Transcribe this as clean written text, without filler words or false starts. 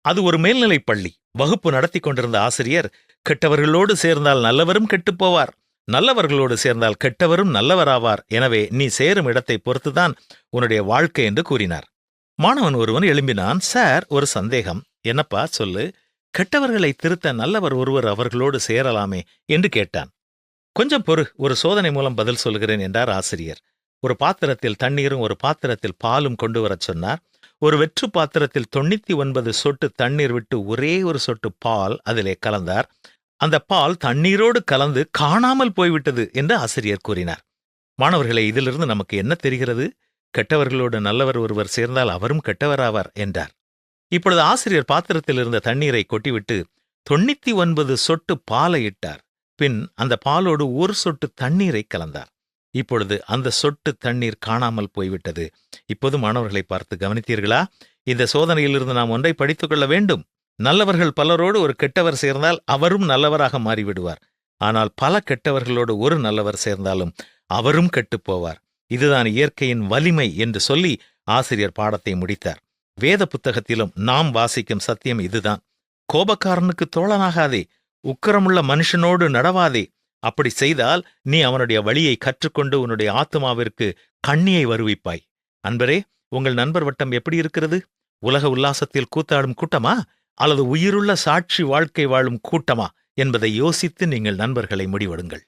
அது ஒரு மேல்நிலைப் பள்ளி. வகுப்பு நடத்தி கொண்டிருந்த ஆசிரியர், கெட்டவர்களோடு சேர்ந்தால் நல்லவரும் கெட்டுப் போவார், நல்லவர்களோடு சேர்ந்தால் கெட்டவரும் நல்லவராவார், எனவே நீ சேரும் இடத்தை பொறுத்துதான் உன்னுடைய வாழ்க்கை என்று கூறினார். மாணவன் ஒருவன் எழும்பினான். சார், ஒரு சந்தேகம். என்னப்பா, சொல்லு. கெட்டவர்களை திருத்த நல்லவர் ஒருவர் அவர்களோடு சேரலாமே என்று கேட்டான். கொஞ்சம் பொறு, ஒரு சோதனை மூலம் பதில் சொல்கிறேன் என்றார் ஆசிரியர். ஒரு பாத்திரத்தில் தண்ணீரும் ஒரு பாத்திரத்தில் பாலும் கொண்டு வரச் சொன்னார். ஒரு வெற்று பாத்திரத்தில் 99 சொட்டு தண்ணீர் விட்டு ஒரே ஒரு சொட்டு பால் அதிலே கலந்தார். அந்த பால் தண்ணீரோடு கலந்து காணாமல் போய்விட்டது என்று ஆசிரியர் கூறினார். மாணவர்களே, இதிலிருந்து நமக்கு என்ன தெரிகிறது? கெட்டவர்களோடு நல்லவர் ஒருவர் சேர்ந்தால் அவரும் கெட்டவராவார் என்றார். இப்பொழுது ஆசிரியர் பாத்திரத்தில் இருந்த தண்ணீரை கொட்டிவிட்டு 99 சொட்டு பாலை இட்டார். பின் அந்த பாலோடு ஒரு சொட்டு தண்ணீரை கலந்தார். இப்பொழுது அந்த சொட்டு தண்ணீர் காணாமல் போய்விட்டது. இப்போது மாணவர்களை பார்த்து கவனித்தீர்களா? இந்த சோதனையிலிருந்து நாம் ஒன்றை படித்துக் கொள்ள வேண்டும். நல்லவர்கள் பலரோடு ஒரு கெட்டவர் சேர்ந்தால் அவரும் நல்லவராக மாறிவிடுவார். ஆனால் பல கெட்டவர்களோடு ஒரு நல்லவர் சேர்ந்தாலும் அவரும் கெட்டுப்போவார். இதுதான் இயற்கையின் வலிமை என்று சொல்லி ஆசிரியர் பாடத்தை முடித்தார். வேத புத்தகத்திலும் நாம் வாசிக்கும் சத்தியம் இதுதான். கோபக்காரனுக்கு தோழனாகாதே, உக்கிரமுள்ள மனுஷனோடு நடவாதே. அப்படி செய்தால் நீ அவனுடைய வழியை கற்றுக்கொண்டு உன்னுடைய ஆத்துமாவிற்கு கண்ணியை வருவிப்பாய். அன்பரே, உங்கள் நண்பர் வட்டம் எப்படி இருக்கிறது? உலக உல்லாசத்தில் கூத்தாடும் கூட்டமா அல்லது உயிருள்ள சாட்சி வாழ்க்கை வாழும் கூட்டமா என்பதை யோசித்து நீங்கள் நண்பர்களை முடிவெடுங்கள்.